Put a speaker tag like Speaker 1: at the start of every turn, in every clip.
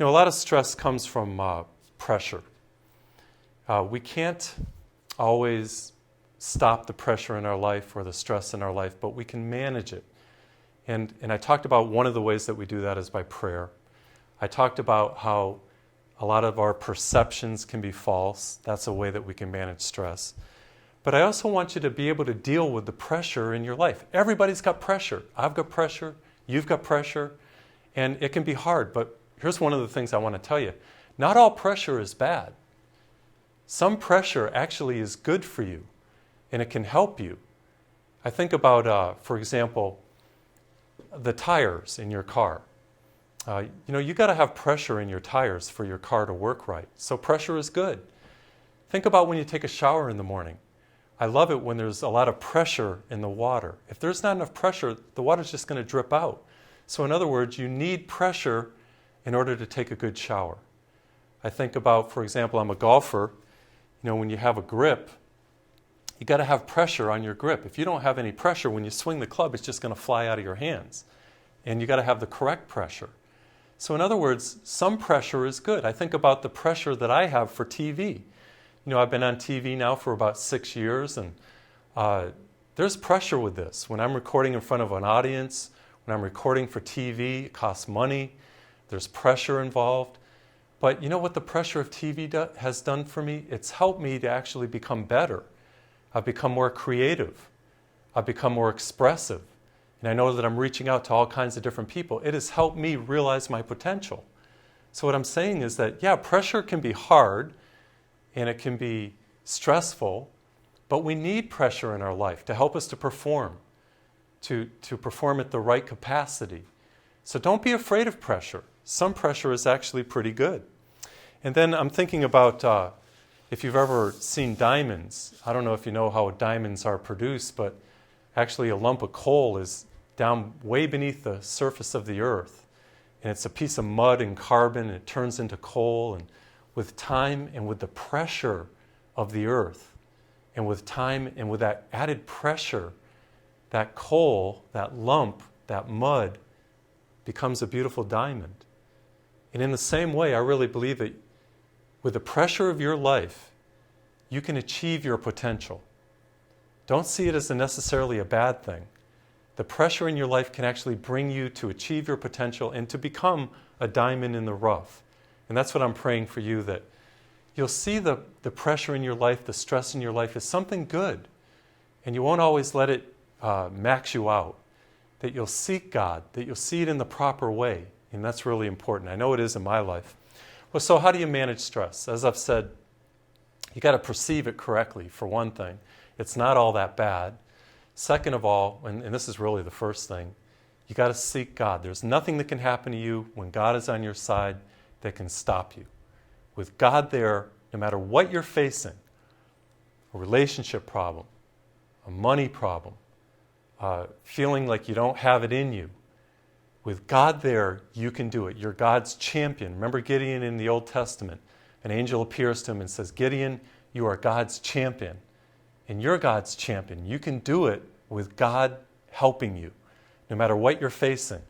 Speaker 1: A lot of stress comes from pressure. We can't always stop the pressure in our life or the stress in our life, but we can manage it. And I talked about one of the ways that we do that is by prayer. I talked about how a lot of our perceptions can be false. That's a way that we can manage stress. But I also want you to be able to deal with the pressure in your life. Everybody's got pressure. I've got pressure. You've got pressure. And it can be hard. But here's one of the things I want to tell you. Not all pressure is bad. Some pressure actually is good for you. And it can help you. I think about, for example, the tires in your car. You got to have pressure in your tires for your car to work right. So pressure is good. Think about when you take a shower in the morning. I love it when there's a lot of pressure in the water. If there's not enough pressure, the water's just going to drip out. So in other words, you need pressure in order to take a good shower. I think about, for example, I'm a golfer. When you have a grip, you got to have pressure on your grip. If you don't have any pressure, when you swing the club, it's just going to fly out of your hands. And you got to have the correct pressure. So in other words, some pressure is good. I think about the pressure that I have for TV. I've been on TV now for about 6 years, and there's pressure with this. When I'm recording in front of an audience, when I'm recording for TV, it costs money. There's pressure involved. But you know what the pressure of TV has done for me? It's helped me to actually become better. I've become more creative. I've become more expressive. And I know that I'm reaching out to all kinds of different people. It has helped me realize my potential. So what I'm saying is that, yeah, pressure can be hard and it can be stressful, but we need pressure in our life to help us to perform, to perform at the right capacity. So don't be afraid of pressure. Some pressure is actually pretty good. And then I'm thinking about if you've ever seen diamonds. I don't know if you know how diamonds are produced, but actually a lump of coal is down way beneath the surface of the earth. And it's a piece of mud and carbon, and it turns into coal. And with time and with the pressure of the earth, and with time and with that added pressure, that coal, that lump, that mud becomes a beautiful diamond. And in the same way, I really believe that with the pressure of your life, you can achieve your potential. Don't see it as necessarily a bad thing. The pressure in your life can actually bring you to achieve your potential and to become a diamond in the rough. And that's what I'm praying for you, that you'll see the pressure in your life, the stress in your life is something good. And you won't always let it max you out. That you'll seek God, that you'll see it in the proper way. And that's really important. I know it is in my life. Well, so how do you manage stress? As I've said, you got to perceive it correctly, for one thing. It's not all that bad. Second of all, and this is really the first thing, you got to seek God. There's nothing that can happen to you when God is on your side that can stop you. With God there, no matter what you're facing, a relationship problem, a money problem, feeling like you don't have it in you, with God there, you can do it. You're God's champion. Remember Gideon in the Old Testament? An angel appears to him and says, Gideon, you are God's champion. And you're God's champion. You can do it with God helping you, no matter what you're facing.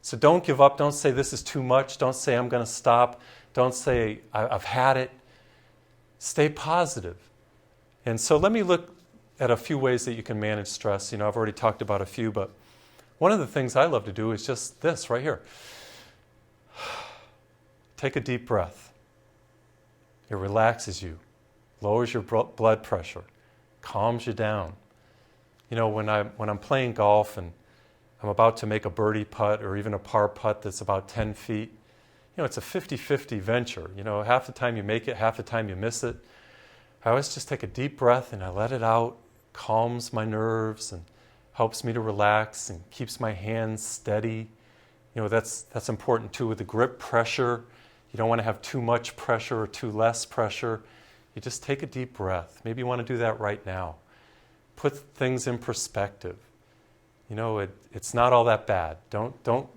Speaker 1: So don't give up. Don't say this is too much. Don't say I'm going to stop. Don't say I've had it. Stay positive. And so let me look at a few ways that you can manage stress. I've already talked about a few, but one of the things I love to do is just this right here. Take a deep breath. It relaxes you, lowers your blood pressure, calms you down. When I'm playing golf and I'm about to make a birdie putt or even a par putt that's about 10 feet, it's a 50-50 venture. Half the time you make it, half the time you miss it. I always just take a deep breath and I let it out, calms my nerves and helps me to relax and keeps my hands steady. That's important too with the grip pressure. You don't want to have too much pressure or too less pressure. You just take a deep breath. Maybe you want to do that right now. Put things in perspective. It's not all that bad. Don't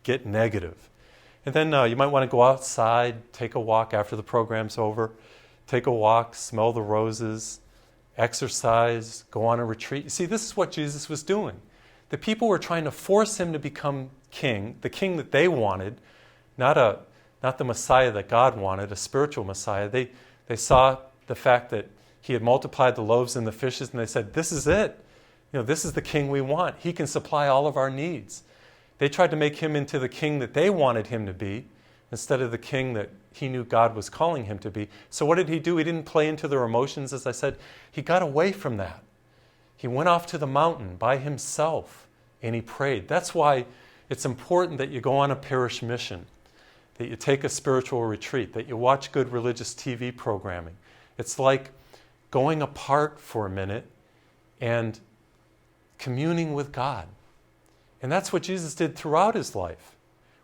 Speaker 1: get negative. And then you might want to go outside, take a walk after the program's over. Take a walk, smell the roses, exercise, go on a retreat. You see, this is what Jesus was doing. The people were trying to force him to become king, the king that they wanted, not a not the Messiah that God wanted, a spiritual Messiah. They saw the fact that he had multiplied the loaves and the fishes, and they said, this is it. This is the king we want. He can supply all of our needs. They tried to make him into the king that they wanted him to be, instead of the king that he knew God was calling him to be. So what did he do? He didn't play into their emotions, as I said. He got away from that. He went off to the mountain by himself, and he prayed. That's why it's important that you go on a parish mission, that you take a spiritual retreat, that you watch good religious TV programming. It's like going apart for a minute and communing with God. And that's what Jesus did throughout his life.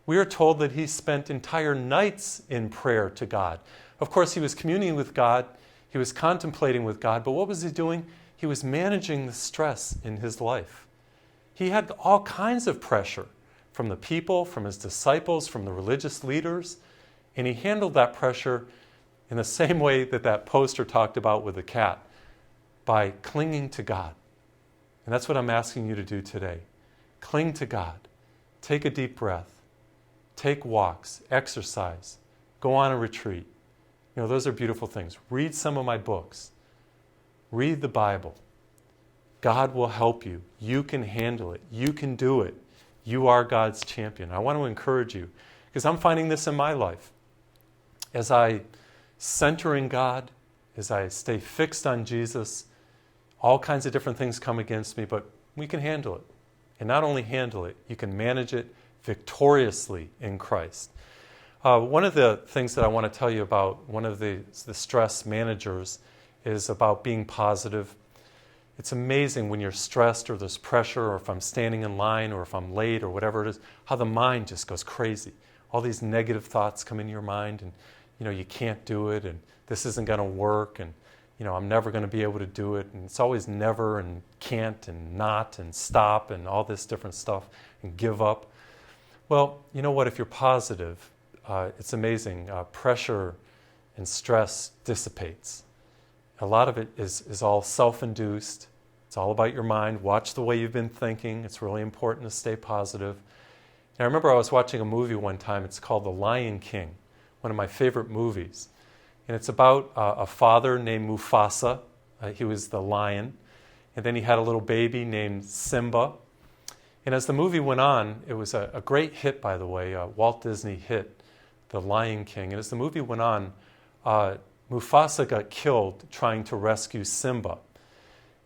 Speaker 1: We are told that he spent entire nights in prayer to God. Of course, he was communing with God, he was contemplating with God, but what was he doing? He was managing the stress in his life. He had all kinds of pressure from the people, from his disciples, from the religious leaders, and he handled that pressure in the same way that that poster talked about with the cat, by clinging to God. And that's what I'm asking you to do today. Cling to God. Take a deep breath. Take walks. Exercise. Go on a retreat. Those are beautiful things. Read some of my books. Read the Bible. God will help you. You can handle it. You can do it. You are God's champion. I want to encourage you, because I'm finding this in my life. As I center in God, as I stay fixed on Jesus, all kinds of different things come against me, but we can handle it. And not only handle it, you can manage it victoriously in Christ. One of the things that I want to tell you about, one of the stress managers, is about being positive. It's amazing when you're stressed or there's pressure, or if I'm standing in line or if I'm late or whatever it is, how the mind just goes crazy. All these negative thoughts come into your mind, and you can't do it, and this isn't going to work, and I'm never going to be able to do it, and it's always never and can't and not and stop and all this different stuff and give up. Well, you know what? If you're positive, it's amazing. Pressure and stress dissipates. A lot of it is all self-induced. It's all about your mind. Watch the way you've been thinking. It's really important to stay positive. And I remember I was watching a movie one time. It's called The Lion King, one of my favorite movies. And it's about a father named Mufasa. He was the lion. And then he had a little baby named Simba. And as the movie went on, it was a great hit, by the way. Walt Disney hit The Lion King. And as the movie went on, Mufasa got killed trying to rescue Simba.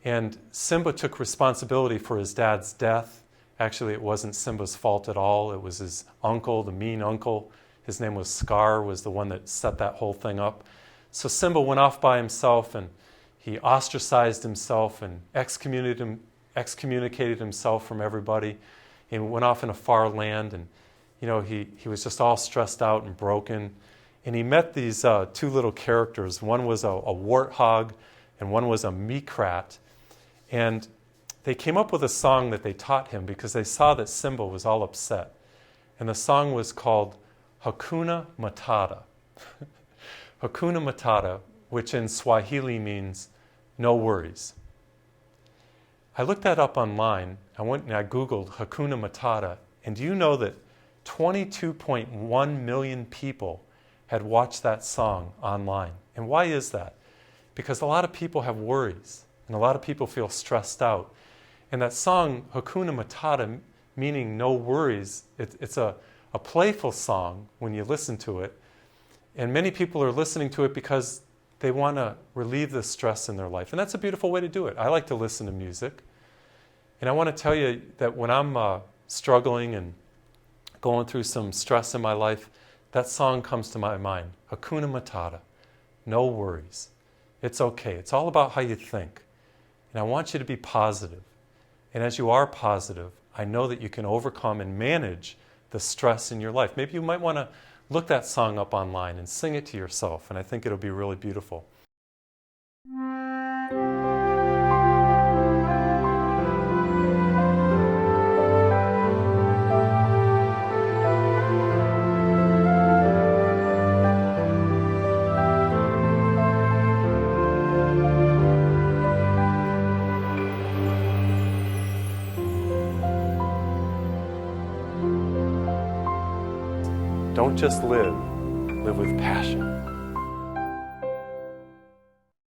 Speaker 1: And Simba took responsibility for his dad's death. Actually, it wasn't Simba's fault at all. It was his uncle, the mean uncle. His name was Scar, was the one that set that whole thing up. So Simba went off by himself, and he ostracized himself and excommunicated himself from everybody, and went off in a far land. And he was just all stressed out and broken. And he met these two little characters. One was a warthog, and one was a meat rat. And they came up with a song that they taught him because they saw that Simba was all upset. And the song was called Hakuna Matata. Hakuna Matata, which in Swahili means no worries. I looked that up online. I went and I Googled Hakuna Matata. And do you know that 22.1 million people had watched that song online? And why is that? Because a lot of people have worries, and a lot of people feel stressed out. And that song, Hakuna Matata, meaning no worries, it's a playful song when you listen to it. And many people are listening to it because they want to relieve the stress in their life. And that's a beautiful way to do it. I like to listen to music. And I want to tell you that when I'm struggling and going through some stress in my life, that song comes to my mind. Hakuna Matata. No worries. It's okay. It's all about how you think. And I want you to be positive. And as you are positive, I know that you can overcome and manage the stress in your life. Maybe you might want to look that song up online and sing it to yourself, and I think it'll be really beautiful. Don't just live, live with passion.